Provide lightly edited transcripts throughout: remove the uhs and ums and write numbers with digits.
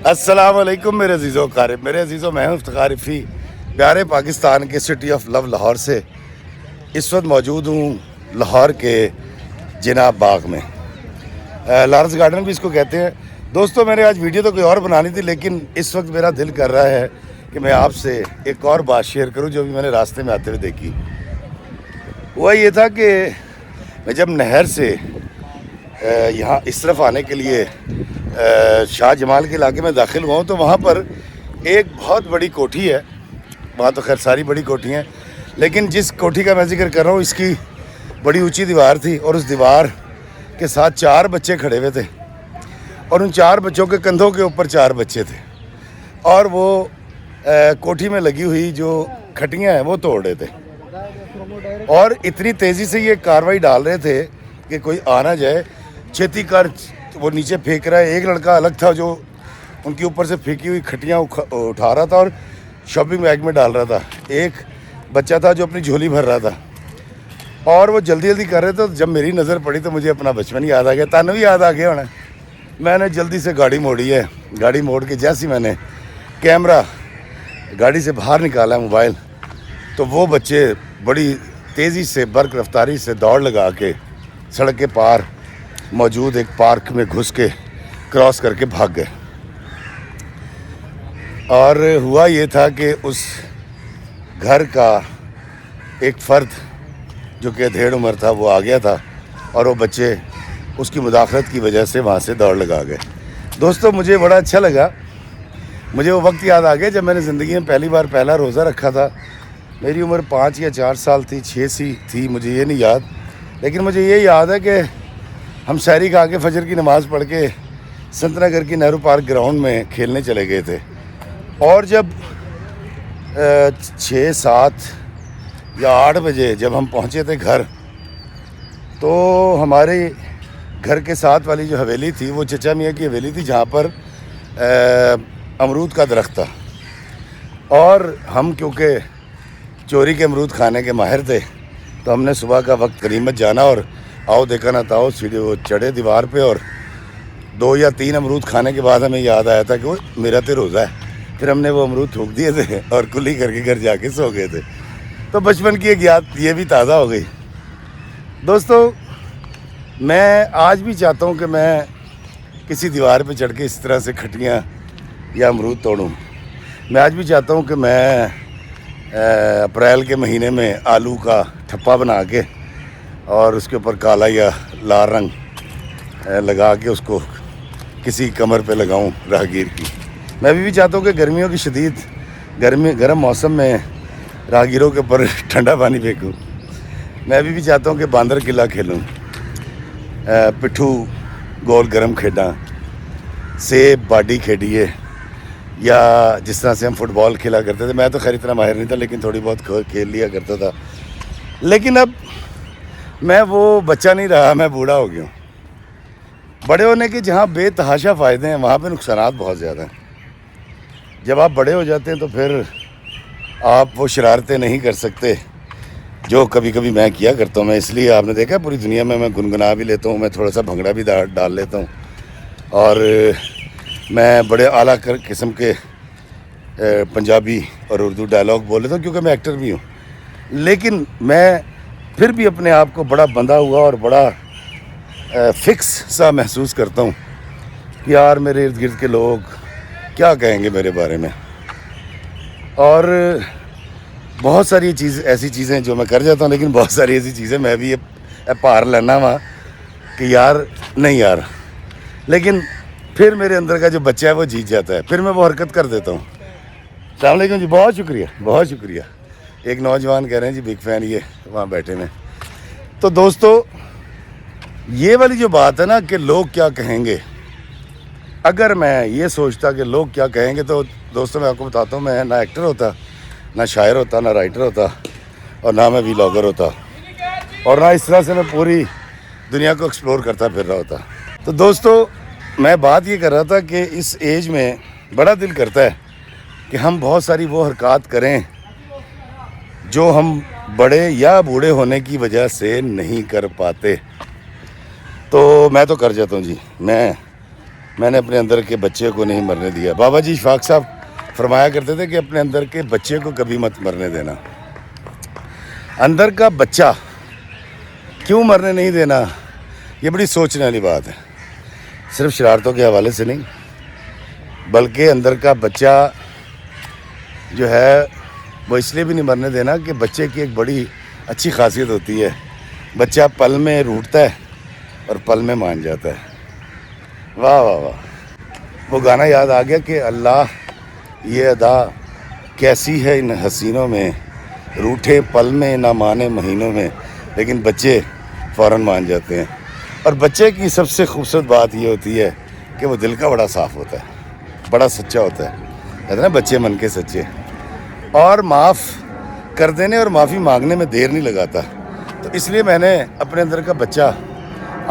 अस्सलाम वालेकुम मेरे अजीज़ों क़ारिब, मेरे अजीज़ों मैं हूं इफ्तिखार रफ़ी प्यारे पाकिस्तान के सिटी ऑफ लव लाहौर से इस वक्त मौजूद हूं लाहौर के जिनाब बाग में। लॉरेंस गार्डन भी इसको कहते हैं। दोस्तों मैंने आज वीडियो तो कोई और बनानी थी, लेकिन इस वक्त मेरा दिल कर रहा है कि मैं आपसे एक और बात शेयर करूं जो भी मैंने रास्ते में आते हुए देखी। वह ये था कि मैं जब नहर से यहाँ इस तरफ आने के लिए शाह जमाल के इलाके में दाखिल हुआ हूँ तो वहाँ पर एक बहुत बड़ी कोठी है। वहाँ तो खैर सारी बड़ी कोठी हैं, लेकिन जिस कोठी का मैं जिक्र कर रहा हूँ इसकी बड़ी ऊंची दीवार थी और उस दीवार के साथ 4 बच्चे खड़े हुए थे और उन 4 बच्चों के कंधों के ऊपर 4 बच्चे थे और वो कोठी में लगी हुई जो खटियाँ हैं वो तोड़ रहे थे और इतनी तेज़ी से ये कार्रवाई डाल रहे थे कि कोई आ ना जाए, छेती कर वो नीचे फेंक रहा है। एक लड़का अलग था जो उनके ऊपर से फेंकी हुई खटियाँ उठा रहा था और शॉपिंग बैग में डाल रहा था। एक बच्चा था जो अपनी झोली भर रहा था और वो जल्दी जल्दी कर रहे थे। तो जब मेरी नज़र पड़ी तो मुझे अपना बचपन याद आ गया, तन भी याद आ गया होना। मैंने जल्दी से गाड़ी मोड़ी है। गाड़ी मोड़ के जैसे ही मैंने कैमरा गाड़ी से बाहर निकाला मोबाइल, तो वो बच्चे बड़ी तेज़ी से बर्क रफ्तारी से दौड़ लगा के सड़क के पार मौजूद एक पार्क में घुस के क्रॉस करके भाग गए। और हुआ ये था कि उस घर का एक फ़र्द जो कि अधेड़ उम्र था वो आ गया था और वो बच्चे उसकी मुदाखलत की वजह से वहाँ से दौड़ लगा गए। दोस्तों मुझे बड़ा अच्छा लगा। मुझे वो वक्त याद आ गया जब मैंने ज़िंदगी में पहली बार पहला रोज़ा रखा था। मेरी उम्र 5 या 4 साल थी, 6 सी थी, मुझे ये नहीं याद, लेकिन मुझे ये याद है कि हम सहरी खा के फजर की नमाज़ पढ़ के संतनगर की नेहरू पार्क ग्राउंड में खेलने चले गए थे और जब 6, 7 या 8 बजे जब हम पहुंचे थे घर, तो हमारे घर के साथ वाली जो हवेली थी वो चचा मियाँ की हवेली थी जहाँ पर अमरूद का दरख्त था और हम क्योंकि चोरी के अमरूद खाने के माहिर थे तो हमने सुबह का वक्त गनीमत जाना और आओ देखा ना ताओ सीढ़ी वो चढ़े दीवार पे और 2 या 3 अमरूद खाने के बाद हमें याद आया था कि वो मेरा तो रोज़ा है। फिर हमने वो अमरूद थूक दिए थे और कुल्ली करके घर जाके सो गए थे। तो बचपन की एक याद ये भी ताज़ा हो गई। दोस्तों मैं आज भी चाहता हूँ कि मैं किसी दीवार पे चढ़ के इस तरह से खटियाँ या अमरूद तोड़ूँ। मैं आज भी चाहता हूँ कि मैं अप्रैल के महीने में आलू का ठप्पा बना के और उसके ऊपर काला या लाल रंग लगा के उसको किसी कमर पे लगाऊं राहगीर की। मैं भी चाहता हूँ कि गर्मियों की शदीद गर्म मौसम में राहगीरों के ऊपर ठंडा पानी फेंकूँ। मैं भी चाहता हूँ कि बांदर किला खेलूँ, पिट्ठू गोल गरम खेडां, सेब बाडी खेडिए, या जिस तरह से हम फुटबॉल खेला करते थे। मैं तो खैर इतना माहिर नहीं था लेकिन थोड़ी बहुत खेल लिया करता था। लेकिन अब मैं वो बच्चा नहीं रहा, मैं बूढ़ा हो गया हूँ। बड़े होने के जहाँ बेतहाशा फ़ायदे हैं वहाँ पे नुकसानात बहुत ज़्यादा हैं। जब आप बड़े हो जाते हैं तो फिर आप वो शरारतें नहीं कर सकते जो कभी कभी मैं किया करता हूँ। मैं इसलिए आपने देखा पूरी दुनिया में मैं गुनगुना भी लेता हूँ, मैं थोड़ा सा भंगड़ा भी डाल लेता हूँ और मैं बड़े आला किस्म के पंजाबी और उर्दू डायलॉग बोल लेता हूँ क्योंकि मैं एक्टर भी हूँ। लेकिन मैं फिर भी अपने आप को बड़ा बंधा हुआ और बड़ा फिक्स सा महसूस करता हूँ कि यार मेरे इर्द गिर्द के लोग क्या कहेंगे मेरे बारे में। और बहुत सारी ऐसी चीज़ें जो मैं कर जाता हूँ, लेकिन बहुत सारी ऐसी चीज़ें मैं भी पार लेना वहाँ कि यार नहीं यार, लेकिन फिर मेरे अंदर का जो बच्चा है वो जीत जाता है, फिर मैं वो हरकत कर देता हूँ। अस्सलाम वालेकुम जी, बहुत शुक्रिया बहुत शुक्रिया। एक नौजवान कह रहे हैं जी बिग फ़ैन, ये वहाँ बैठे में। तो दोस्तों ये वाली जो बात है ना कि लोग क्या कहेंगे, अगर मैं ये सोचता कि लोग क्या कहेंगे तो दोस्तों मैं आपको बताता हूँ मैं ना एक्टर होता, ना शायर होता, ना राइटर होता और ना मैं व्लॉगर होता और ना इस तरह से मैं पूरी दुनिया को एक्सप्लोर करता फिर रहा होता। तो दोस्तों मैं बात ये कर रहा था कि इस एज में बड़ा दिल करता है कि हम बहुत सारी वो हरकत करें जो हम बड़े या बूढ़े होने की वजह से नहीं कर पाते। तो मैं तो कर जाता हूँ जी। मैं میں نے اپنے اندر کے بچے کو نہیں مرنے دیا. بابا جی اشفاق صاحب فرمایا کرتے تھے کہ اپنے اندر کے بچے کو کبھی مت مرنے دینا. اندر کا بچہ کیوں مرنے نہیں دینا, یہ بڑی سوچنے والی بات ہے. صرف شرارتوں کے حوالے سے نہیں, بلکہ اندر کا بچہ جو ہے وہ اس لیے بھی نہیں مرنے دینا کہ بچے کی ایک بڑی اچھی خاصیت ہوتی ہے, بچہ پل میں روٹتا ہے اور پل میں مان جاتا ہے. واہ واہ واہ, وہ گانا یاد آ گیا کہ اللہ یہ ادا کیسی ہے ان حسینوں میں, روٹھے پل میں نہ مانے مہینوں میں, لیکن بچے فوراً مان جاتے ہیں. اور بچے کی سب سے خوبصورت بات یہ ہوتی ہے کہ وہ دل کا بڑا صاف ہوتا ہے, بڑا سچا ہوتا ہے. کہتے ہیں نا بچے من کے سچے, اور معاف کر دینے اور معافی مانگنے میں دیر نہیں لگاتا. تو اس لیے میں نے اپنے اندر کا بچہ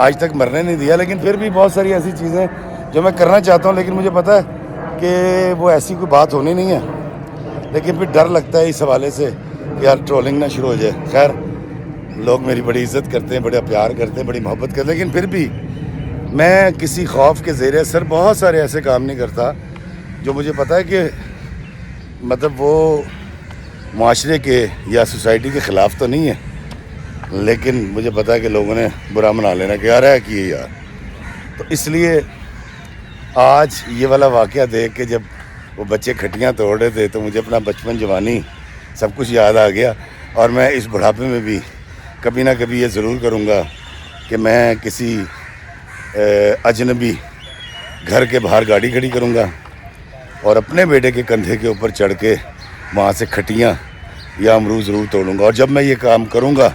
آج تک مرنے نہیں دیا. لیکن پھر بھی بہت ساری ایسی چیزیں جو میں کرنا چاہتا ہوں, لیکن مجھے پتہ ہے کہ وہ ایسی کوئی بات ہونی نہیں ہے. لیکن پھر ڈر لگتا ہے اس حوالے سے کہ یار ٹرولنگ نہ شروع ہو جائے. خیر لوگ میری بڑی عزت کرتے ہیں, بڑا پیار کرتے ہیں, بڑی محبت کرتے ہیں, لیکن پھر بھی میں کسی خوف کے زیر اثر بہت سارے ایسے کام نہیں کرتا جو مجھے پتہ ہے کہ مطلب وہ معاشرے کے یا سوسائٹی کے خلاف تو نہیں ہے, لیکن مجھے پتہ ہے کہ لوگوں نے برا منا لینا کہ یار ہے کہ یار. تو اس لیے آج یہ والا واقعہ دیکھ کے جب وہ بچے کھٹیاں توڑ رہے تھے تو مجھے اپنا بچپن جوانی سب کچھ یاد آ گیا. اور میں اس بڑھاپے میں بھی کبھی نہ کبھی یہ ضرور کروں گا کہ میں کسی اجنبی گھر کے باہر گاڑی کھڑی کروں گا اور اپنے بیٹے کے کندھے کے اوپر چڑھ کے وہاں سے کھٹیاں یا امرود ضرور توڑوں گا. اور جب میں یہ کام کروں گا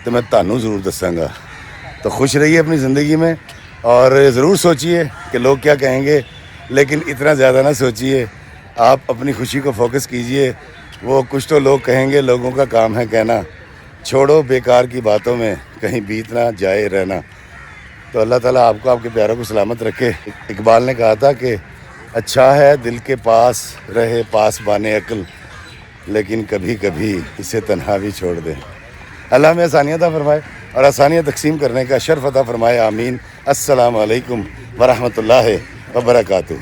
تو میں تانوں ضرور دساں گا. تو خوش رہیے اپنی زندگی میں, اور ضرور سوچئے کہ لوگ کیا کہیں گے, لیکن اتنا زیادہ نہ سوچئے. آپ اپنی خوشی کو فوکس کیجئے. وہ کچھ تو لوگ کہیں گے, لوگوں کا کام ہے کہنا, چھوڑو بیکار کی باتوں میں کہیں بیت نہ جائے رہنا. تو اللہ تعالیٰ آپ کو آپ کے پیاروں کو سلامت رکھے. اقبال نے کہا تھا کہ اچھا ہے دل کے پاس رہے پاس بانے عقل, لیکن کبھی کبھی اسے تنہا بھی چھوڑ دے. اللہ ہمیں آسانیاں عطا فرمائے اور آسانیاں تقسیم کرنے کا شرف عطا فرمائے. آمین. السلام علیکم ورحمۃ اللہ وبرکاتہ.